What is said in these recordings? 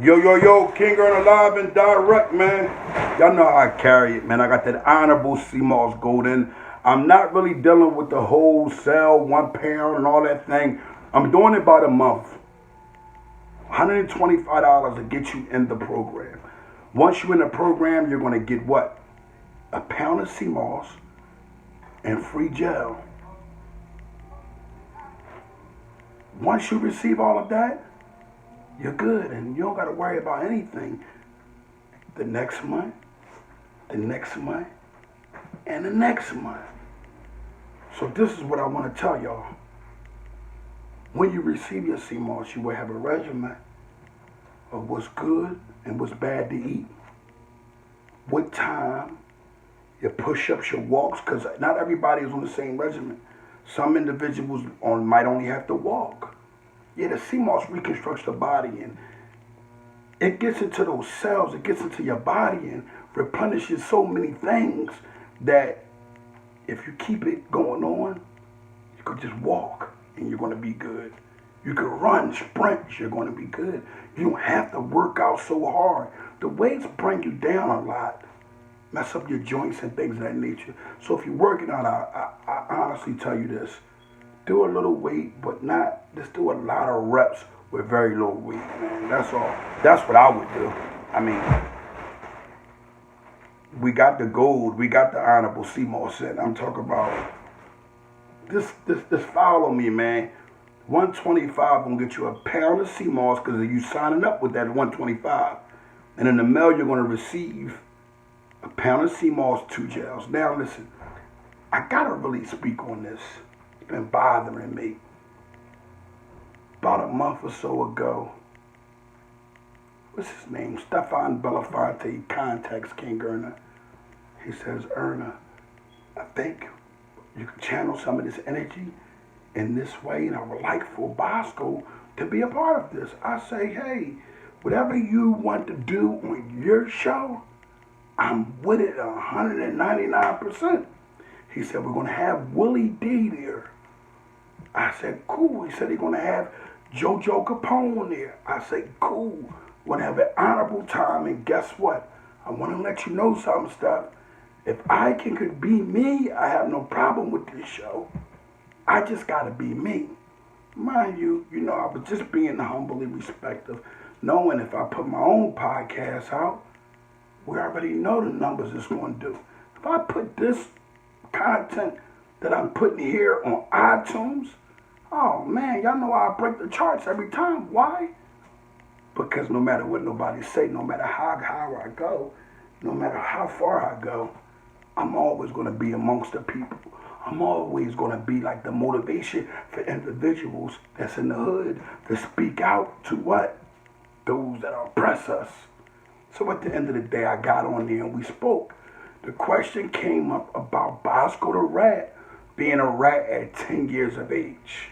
Yo, King Earn alive and direct, man. Y'all know how I carry it, man. I got that honorable CMOS Golden. I'm not really dealing with the wholesale, 1 pound and all that thing. I'm doing it by the month. $125 to get you in the program. Once you're in the program, you're going to get what? A pound of CMOS and free gel. Once you receive all of that, you're good and you don't got to worry about anything. The next month, and the next month. So this is what I want to tell y'all. When you receive your CMOS, you will have a regimen of what's good and what's bad to eat. What time, your push-ups, your walks, because not everybody is on the same regimen. Some individuals might only have to walk. Yeah, the CMOS reconstructs the body and it gets into those cells, it gets into your body and replenishes so many things that if you keep it going on, you could just walk and you're going to be good. You could run, sprint, you're going to be good. You don't have to work out so hard. The weights bring you down a lot, mess up your joints and things of that nature. So if you're working out, I honestly tell you this. Do a little weight, but not just do a lot of reps with very low weight, man. That's all. That's what I would do. I mean, we got the gold, we got the honorable CMOS set. I'm talking about this follow me, man. 125 gonna get you a pound of CMOS because you signing up with that 125. And in the mail you're gonna receive a pound of CMOS, 2 gels. Now listen, I gotta really speak on this. It's been bothering me. About a month or so ago, what's his name? Belafonte contacts King Erna. He says, Erna, I think you can channel some of this energy in this way, and I would like for Bosco to be a part of this. I say, hey, whatever you want to do on your show, I'm with it 199%. He said, we're going to have Willie D there. I said, cool. He said, he's going to have JoJo Capone there. I said, cool. We're going to have an honorable time. And guess what? I want to let you know some stuff. If I could be me, I have no problem with this show. I just got to be me. Mind you, I was just being humbly respectful, knowing if I put my own podcast out, we already know the numbers it's going to do. If I put this content that I'm putting here on iTunes, oh man, y'all know I break the charts every time. Why? Because no matter what nobody say, no matter how I go, no matter how far I go, I'm always going to be amongst the people. I'm always going to be like the motivation for individuals that's in the hood to speak out to what? Those that oppress us. So at the end of the day, I got on there and we spoke. The question came up about Bosco the Rat being a rat at 10 years of age.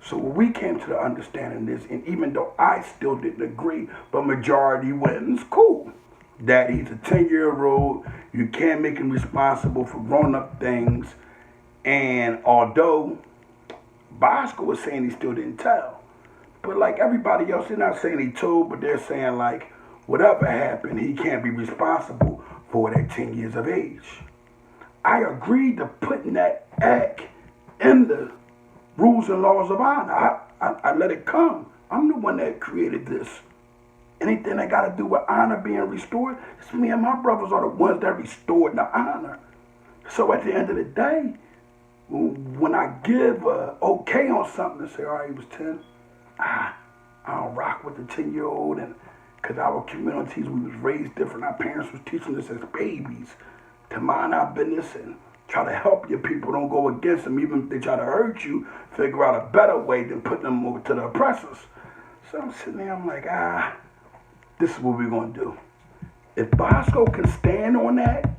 So we came to the understanding this, and even though I still didn't agree, but majority wins, cool. That he's a 10-year-old, you can't make him responsible for grown-up things, and although Bosco was saying he still didn't tell, but like everybody else, they're not saying he told, but they're saying like, whatever happened, he can't be responsible for it at 10 years of age. I agreed to putting that act in the rules and laws of honor. I let it come. I'm the one that created this. Anything that got to do with honor being restored, it's me and my brothers are the ones that restored the honor. So at the end of the day, when I give a okay on something and say, all right, he was 10, I don't rock with the 10-year-old, and because our communities, we was raised different. Our parents was teaching us as babies to mind our business and try to help your people. Don't go against them. Even if they try to hurt you, figure out a better way than putting them over to the oppressors. So I'm sitting there, I'm like, this is what we're going to do. If Bosco can stand on that,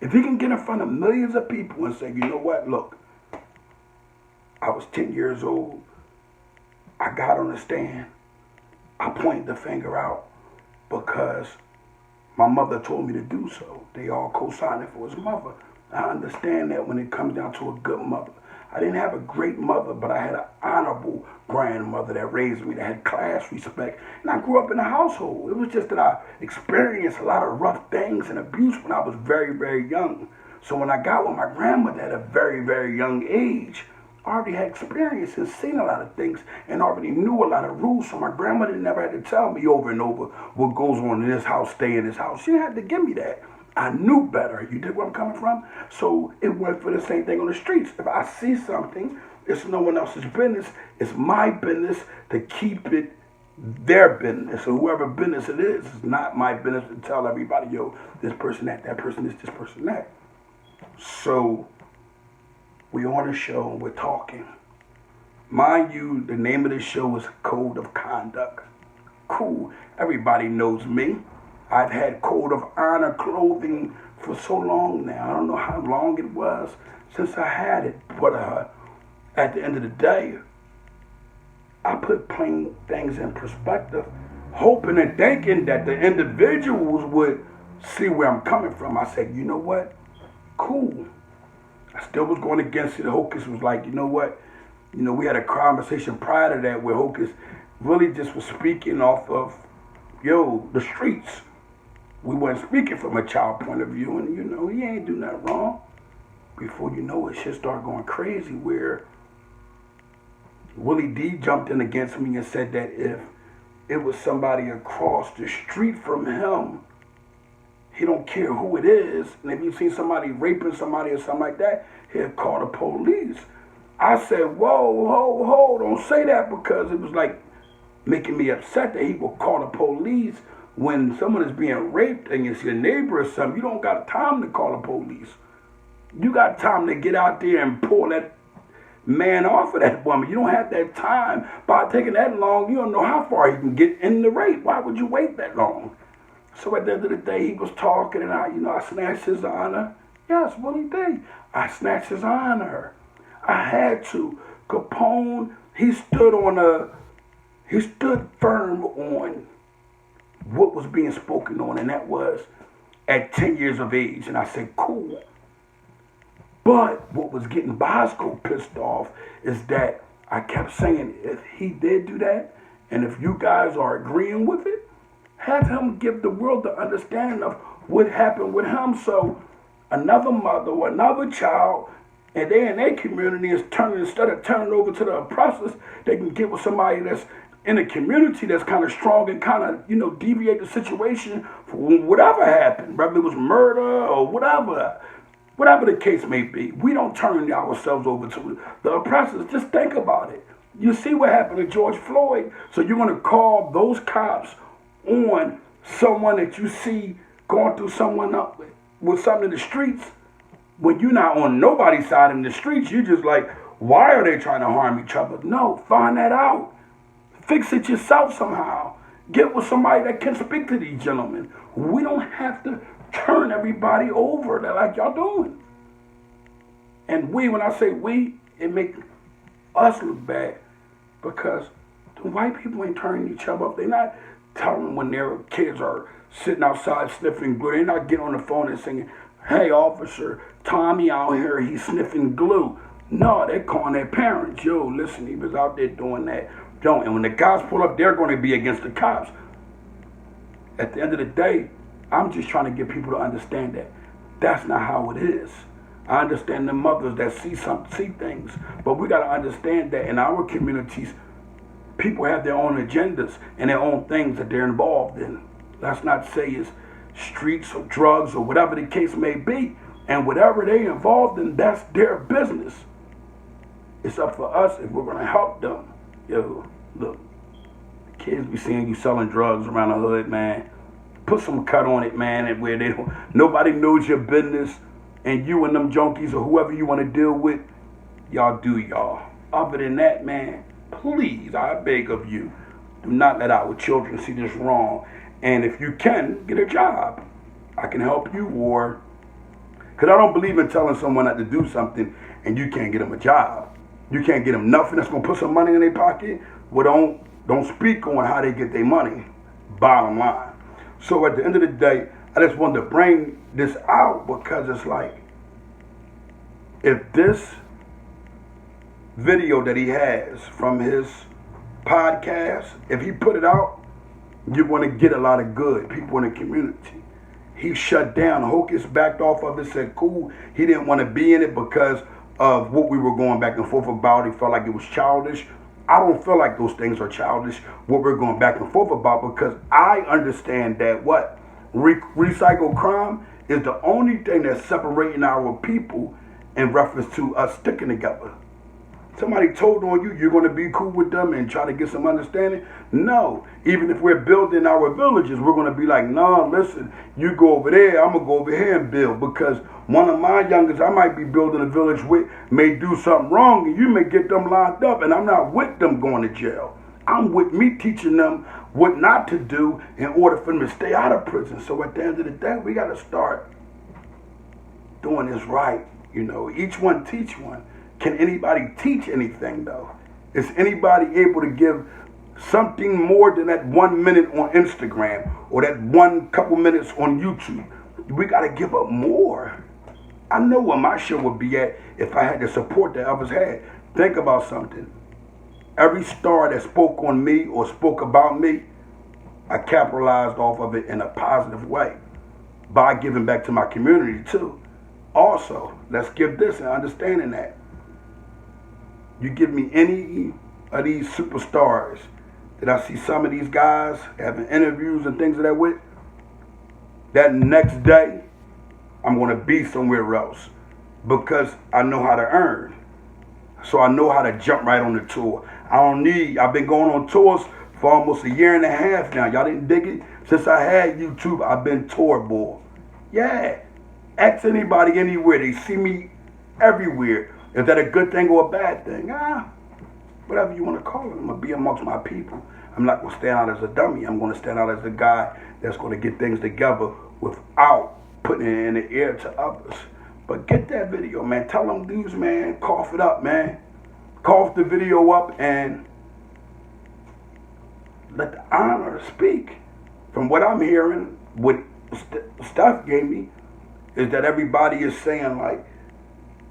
if he can get in front of millions of people and say, you know what, look, I was 10 years old. I got on the stand. I pointed the finger out because my mother told me to do so. They all co-signed it for his mother. I understand that when it comes down to a good mother. I didn't have a great mother, but I had an honorable grandmother that raised me, that had class, respect. And I grew up in a household. It was just that I experienced a lot of rough things and abuse when I was very, very young. So when I got with my grandmother at a very, very young age, I already had experience and seen a lot of things and already knew a lot of rules. So my grandmother never had to tell me over and over what goes on in this house, stay in this house. She didn't have to give me that. I knew better. You dig where I'm coming from? So it went for the same thing on the streets. If I see something, it's no one else's business. It's my business to keep it their business. So whoever business it is, it's not my business to tell everybody, yo, this person that person this person that. So we on a show and we're talking. Mind you, the name of the show is Code of Conduct. Cool. Everybody knows me. I've had Code of Honor clothing for so long now. I don't know how long it was since I had it. But at the end of the day, I put plain things in perspective, hoping and thinking that the individuals would see where I'm coming from. I said, you know what? Cool. I still was going against it. Hocus was like, you know what? You know, we had a conversation prior to that where Hocus really just was speaking off of, the streets. We weren't speaking from a child point of view, and he ain't do nothing wrong. Before you know it, shit started going crazy where Willie D jumped in against me and said that if it was somebody across the street from him, he don't care who it is, and if you see somebody raping somebody or something like that, he'll call the police. I said, whoa, don't say that, because it was like making me upset that he will call the police when someone is being raped and it's your neighbor or something. You don't got time to call the police. You got time to get out there and pull that man off of that woman. You don't have that time. By taking that long, you don't know how far he can get in the rape. Why would you wait that long? So at the end of the day, he was talking, and I snatched his honor. Yes, Willie D. I snatched his honor. I had to. Capone, he stood firm on what was being spoken on, and that was at 10 years of age. And I said, cool. But what was getting Bosco pissed off is that I kept saying, if he did do that, and if you guys are agreeing with it, have him give the world the understanding of what happened with him. So another mother or another child, and they in their community is turning, instead of turning over to the oppressors, they can get with somebody that's in a community that's kind of strong and kind of, deviate the situation for whatever happened, whether it was murder or whatever the case may be. We don't turn ourselves over to the oppressors. Just think about it. You see what happened to George Floyd, so you're going to call those cops on someone that you see going through someone up with something in the streets when you're not on nobody's side in the streets. You're just like, why are they trying to harm each other? No, find that out. Fix it yourself somehow. Get with somebody that can speak to these gentlemen. We don't have to turn everybody over like y'all doing. And when I say we, it makes us look bad, because the white people ain't turning each other up. They're not telling when their kids are sitting outside sniffing glue. They're not getting on the phone and singing, hey, officer, Tommy out here, he's sniffing glue. No, they're calling their parents. Yo, listen, he was out there doing that. Don't. And when the cops pull up, they're going to be against the cops. At the end of the day, I'm just trying to get people to understand that that's not how it is. I understand the mothers that see things, but we got to understand that in our communities, people have their own agendas and their own things that they're involved in. Let's not say it's streets or drugs or whatever the case may be. And whatever they're involved in, that's their business. It's up for us if we're going to help them. Yo, look, the kids be seeing you selling drugs around the hood, man. Put some cut on it, man, and where nobody knows your business, and you and them junkies or whoever you want to deal with, y'all do y'all. Other than that, man, please, I beg of you, do not let our children see this wrong. And if you can, get a job. I can help you, or, because I don't believe in telling someone not to do something and you can't get them a job. You can't get them nothing that's going to put some money in their pocket. Well, don't speak on how they get their money, bottom line. So at the end of the day, I just wanted to bring this out because it's like, if this video that he has from his podcast, if he put it out, you're going to get a lot of good people in the community. He shut down. Hocus backed off of it, said cool. He didn't want to be in it because of what we were going back and forth about. He felt like it was childish. I don't feel like those things are childish, what we're going back and forth about, because I understand that recycled crime is the only thing that's separating our people in reference to us sticking together. Somebody told on you, you're going to be cool with them and try to get some understanding? No. Even if we're building our villages, we're going to be like, nah, listen, you go over there, I'm going to go over here and build. Because one of my youngest I might be building a village with may do something wrong and you may get them locked up, and I'm not with them going to jail. I'm with me teaching them what not to do in order for them to stay out of prison. So at the end of the day, we got to start doing this right. You know, each one teach one. Can anybody teach anything, though? Is anybody able to give something more than that 1 minute on Instagram or that couple minutes on YouTube? We got to give up more. I know where my show would be at if I had the support that others had. Think about something. Every star that spoke on me or spoke about me, I capitalized off of it in a positive way by giving back to my community, too. Also, let's give this and understanding that. You give me any of these superstars that I see some of these guys having interviews and things of that with, that next day, I'm going to be somewhere else because I know how to earn. So I know how to jump right on the tour. I've been going on tours for almost 1.5 years now. Y'all didn't dig it? Since I had YouTube, I've been tour boy. Yeah. Ask anybody anywhere. They see me everywhere. Is that a good thing or a bad thing? Whatever you want to call it. I'm going to be amongst my people. I'm not going to stand out as a dummy. I'm going to stand out as the guy that's going to get things together without putting it in the air to others. But get that video, man. Tell them dudes, man, cough it up, man. Cough the video up and let the honor speak. From what I'm hearing, what Steph gave me, is that everybody is saying, like,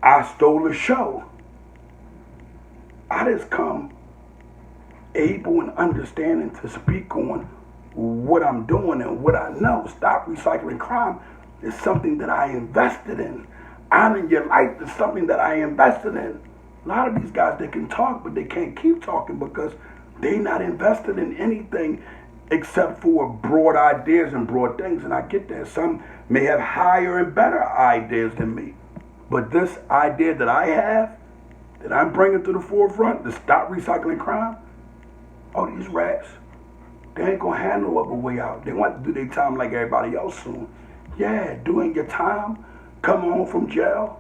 I stole the show. I just come able and understanding to speak on what I'm doing and what I know. Stop recycling crime is something that I invested in. Honoring your life is something that I invested in. A lot of these guys, they can talk, but they can't keep talking because they not invested in anything except for broad ideas and broad things. And I get that. Some may have higher and better ideas than me. But this idea that I have, that I'm bringing to the forefront, to stop recycling crime, oh, these rats, they ain't going to have no other way out. They want to do their time like everybody else soon. Yeah, doing your time, come home from jail,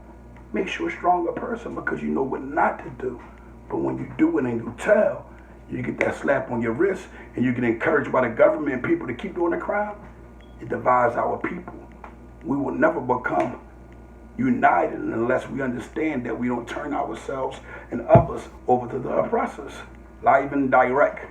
makes you a stronger person because you know what not to do. But when you do it and you tell, you get that slap on your wrist and you get encouraged by the government and people to keep doing the crime, it divides our people. We will never become united unless we understand that we don't turn ourselves and others over to the oppressors, live and direct.